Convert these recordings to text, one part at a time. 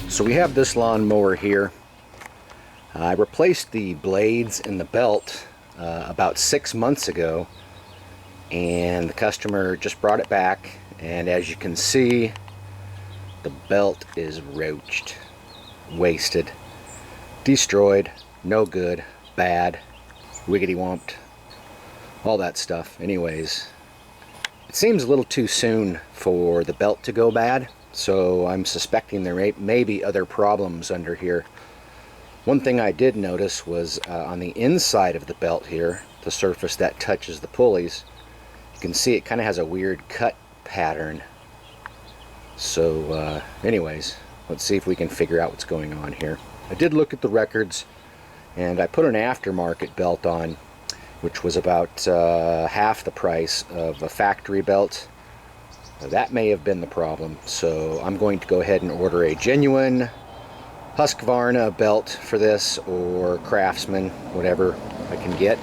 So we have this lawnmower here. I replaced the blades in the belt about 6 months ago, and the customer just brought it back, and as you can see, the belt is roached, wasted, destroyed, no good, bad, wiggity womped, all that stuff. Anyways, it seems a little too soon for the belt to go bad, so I'm suspecting there may be other problems under here. One thing I did notice was on the inside of the belt here, the surface that touches the pulleys, you can see it kind of has a weird cut pattern. So anyways, let's see if we can figure out what's going on here. I did look at the records, and I put an aftermarket belt on, which was about half the price of a factory belt. That may have been the problem, so I'm going to go ahead and order a genuine HUSQVARNA belt for this, or Craftsman, whatever I can get.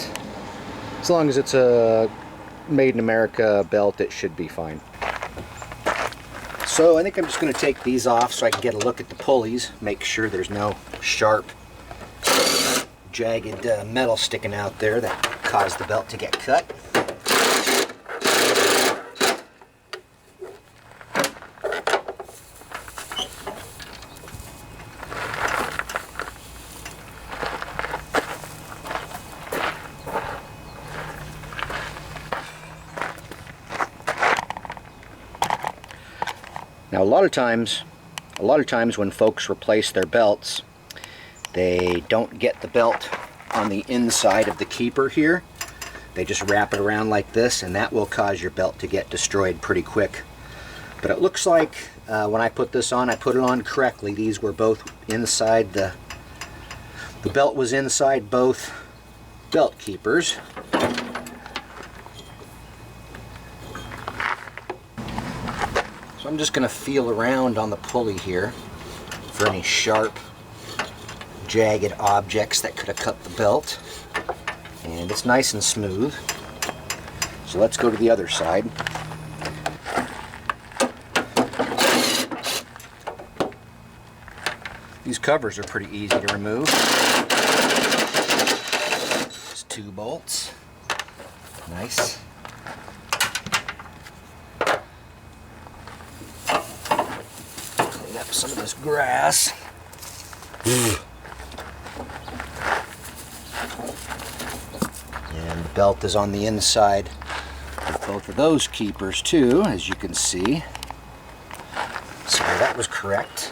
As long as it's a made in America belt, it should be fine. So I think I'm just going to take these off so I can get a look at the pulleys, make sure there's no sharp, jagged metal sticking out there that caused the belt to get cut. Now a lot of times when folks replace their belts, they don't get the belt on the inside of the keeper here. They just wrap it around like this, and that will cause your belt to get destroyed pretty quick. But it looks like when I put this on, I put it on correctly. These were both inside the belt was inside both belt keepers. So I'm just going to feel around on the pulley here for any sharp, jagged objects that could have cut the belt. And it's nice and smooth. So let's go to the other side. These covers are pretty easy to remove. Just 2 bolts. Nice. Clean up some of this grass. And the belt is on the inside of both of those keepers too, as you can see. So that was correct.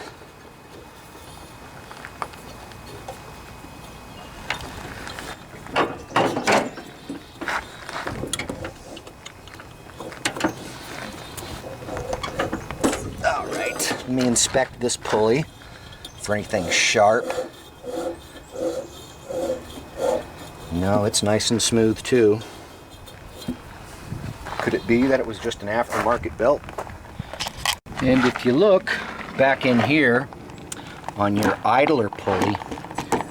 Let me inspect this pulley for anything sharp. No, it's nice and smooth too. Could it be that it was just an aftermarket belt? And if you look back in here on your idler pulley,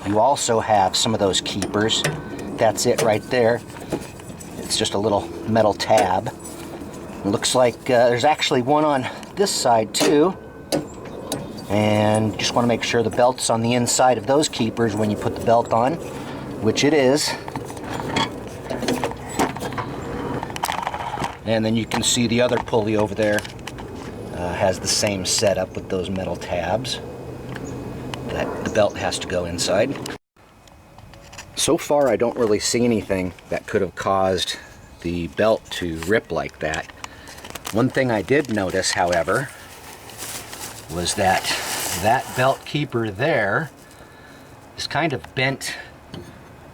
you also have some of those keepers. That's it right there. It's just a little metal tab. It looks like there's actually one on this side too. And just want to make sure the belt's on the inside of those keepers when you put the belt on, which it is. And then you can see the other pulley over there has the same setup with those metal tabs that the belt has to go inside. So far I don't really see anything that could have caused the belt to rip like that. One thing I did notice, however, was that belt keeper there is kind of bent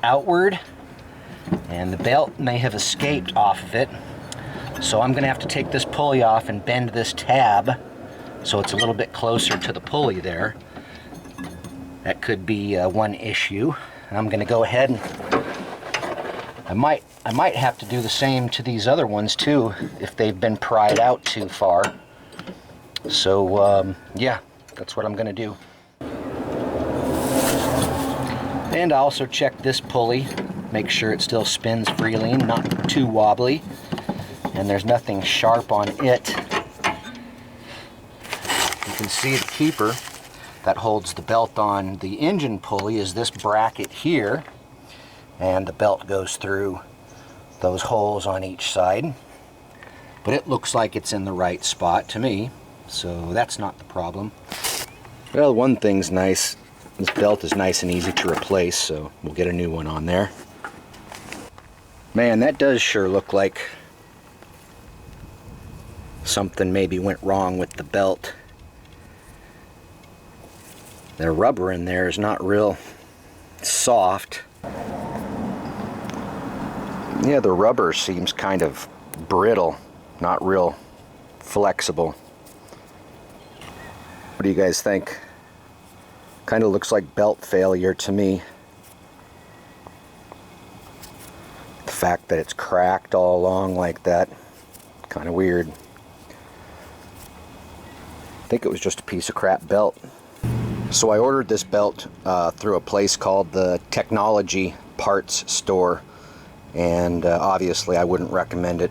outward, and the belt may have escaped off of it. So I'm going to have to take this pulley off and bend this tab so it's a little bit closer to the pulley there. That could be one issue. I'm going to go ahead and I might have to do the same to these other ones too if they've been pried out too far. So yeah, that's what I'm going to do. And I also check this pulley, make sure it still spins freely, not too wobbly, and there's nothing sharp on it can see the keeper that holds the belt on the engine pulley is this bracket here, and the belt goes through those holes on each side. But it looks like it's in the right spot to me, so that's not the problem. Well, one thing's nice, this belt is nice and easy to replace, so we'll get a new one on there. Man, that does sure look like something maybe went wrong with the belt. The rubber in there is not real soft. Yeah, the rubber seems kind of brittle, not real flexible. What do you guys think? Kind of looks like belt failure to me. The fact that it's cracked all along like that, kind of weird. I think it was just a piece of crap belt. So I ordered this belt through a place called the Technology Parts Store, and obviously I wouldn't recommend it.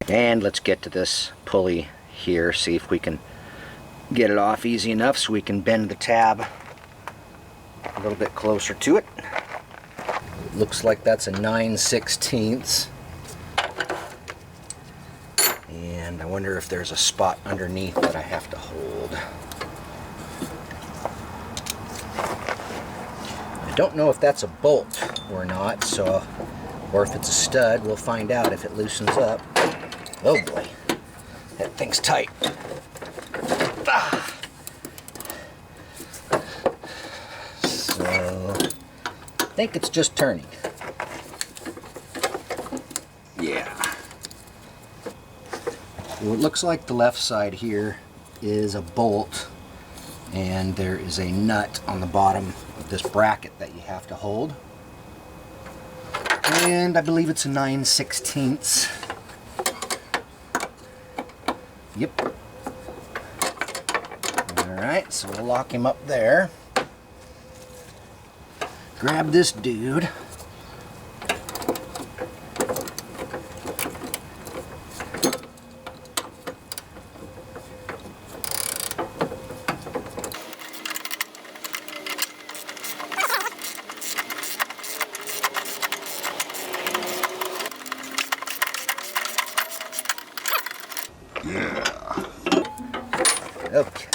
And let's get to this pulley here, see if we can get it off easy enough so we can bend the tab a little bit closer to it. Looks like that's a 9/16. And I wonder if there's a spot underneath that I have to hold. I don't know if that's a bolt or not, so, or if it's a stud. We'll find out if it loosens up. Oh boy, that thing's tight. Ah. So, I think it's just turning. Yeah. Well, it looks like the left side here is a bolt, and there is a nut on the bottom of this bracket that you have to hold. And I believe it's a 9/16. Yep. Alright, so we'll lock him up there. Grab this dude. Okay.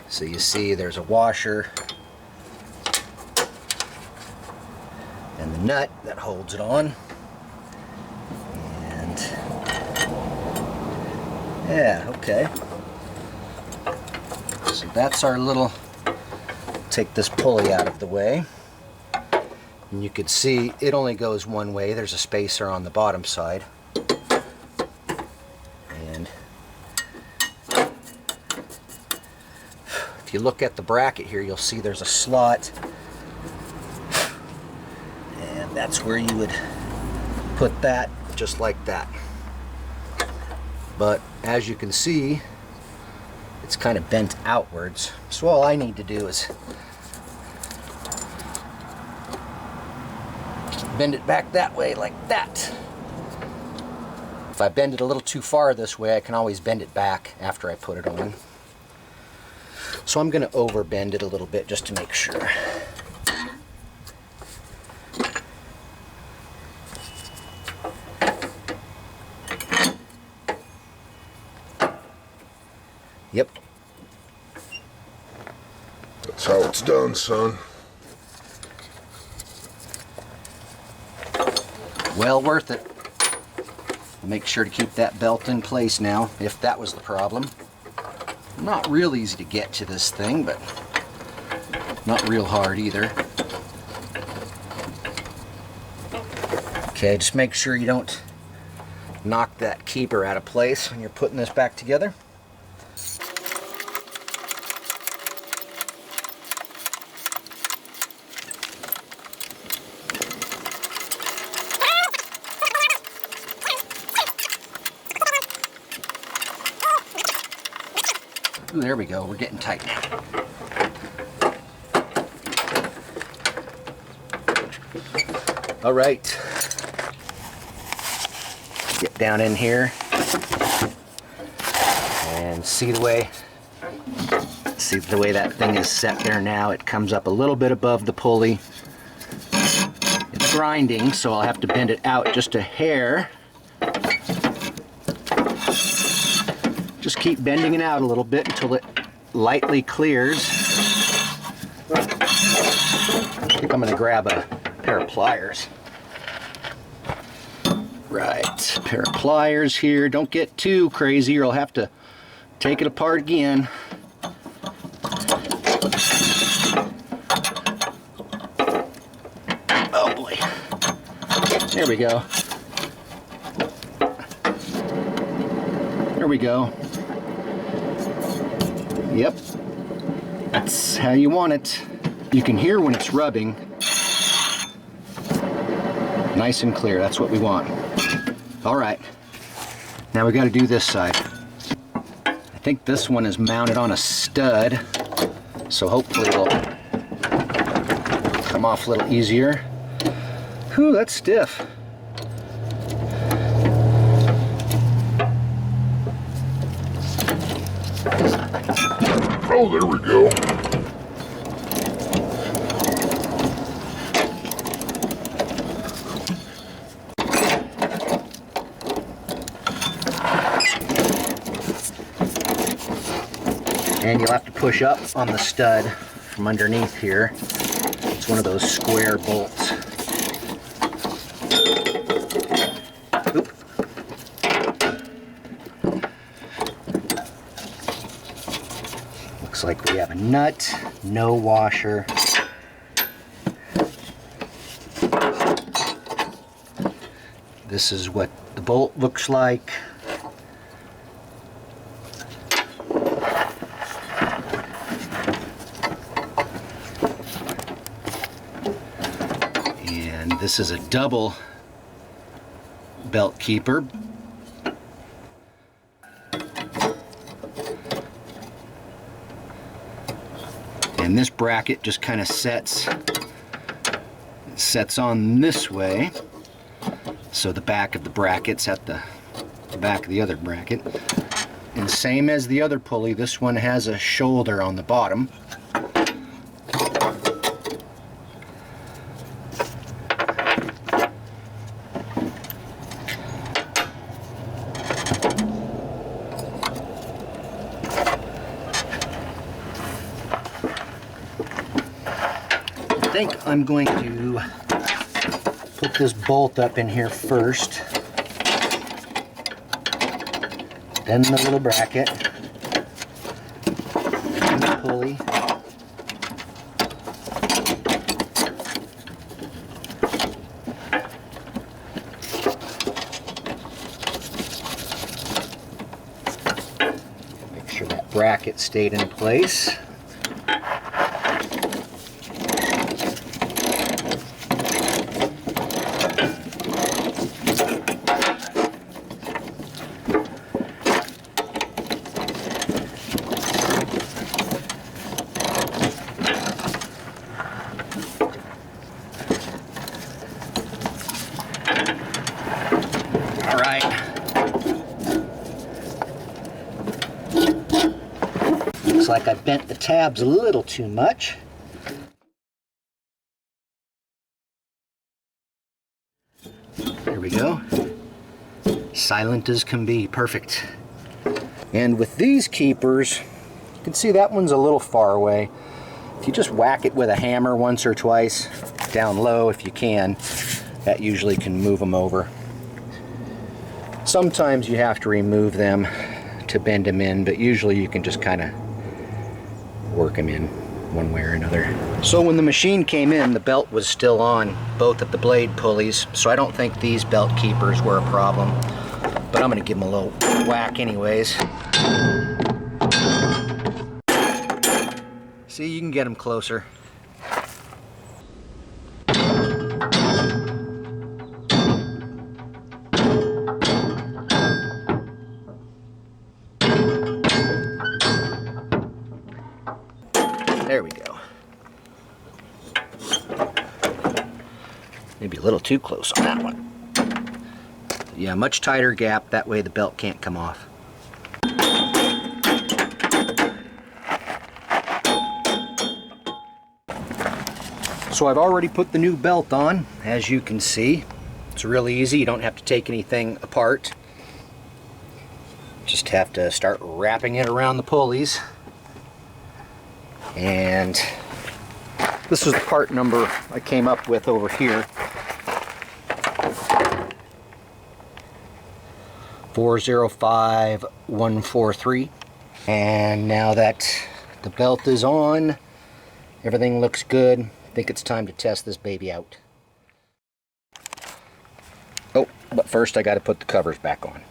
So you see there's a washer and the nut that holds it on. And yeah, okay. So that's our little, take this pulley out of the way. And you could see it only goes one way. There's a spacer on the bottom side. If you look at the bracket here, you'll see there's a slot, and that's where you would put that, just like that. But as you can see, it's kind of bent outwards, so all I need to do is bend it back that way, like that. If I bend it a little too far this way, I can always bend it back after I put it on. So I'm going to overbend it a little bit just to make sure. Yep. That's how it's done, son. Well worth it. Make sure to keep that belt in place now, if that was the problem. Not real easy to get to this thing, but not real hard either. Okay, just make sure you don't knock that keeper out of place when you're putting this back together. Ooh, there we go, we're getting tight now. All right, get down in here and see the way that thing is set there now. It comes up a little bit above the pulley. It's grinding, so I'll have to bend it out just a hair. Just keep bending it out a little bit until it lightly clears. I think I'm going to grab a pair of pliers. Right, pair of pliers here. Don't get too crazy or I'll have to take it apart again. Oh boy. There we go. There we go. Yep. That's how you want it. You can hear when it's rubbing. Nice and clear. That's what we want. All right. Now we got to do this side. I think this one is mounted on a stud, so hopefully it'll come off a little easier. Whew, that's stiff. Oh, there we go. And you'll have to push up on the stud from underneath here. It's one of those square bolts. Oop. Looks like we have a nut, no washer. This is what the bolt looks like. And this is a double belt keeper. And this bracket just kind of sets on this way. So the back of the bracket's at the back of the other bracket. And same as the other pulley, this one has a shoulder on the bottom. I think I'm going to put this bolt up in here first, then the little bracket, and the pulley. Make sure that bracket stayed in place. Looks like I bent the tabs a little too much. There we go. Silent as can be. Perfect. And with these keepers, you can see that one's a little far away. If you just whack it with a hammer once or twice, down low if you can, that usually can move them over. Sometimes you have to remove them to bend them in, but usually you can just kind of work them in one way or another. So when the machine came in, the belt was still on both of the blade pulleys, so I don't think these belt keepers were a problem, but I'm going to give them a little whack anyways. See, you can get them closer. a little too close on that one. Yeah, much tighter gap, that way the belt can't come off. So I've already put the new belt on, as you can see. It's really easy, you don't have to take anything apart. Just have to start wrapping it around the pulleys. And this is the part number I came up with over here. 405143. And now that the belt is on, everything looks good. I think it's time to test this baby out. Oh, but first I got to put the covers back on.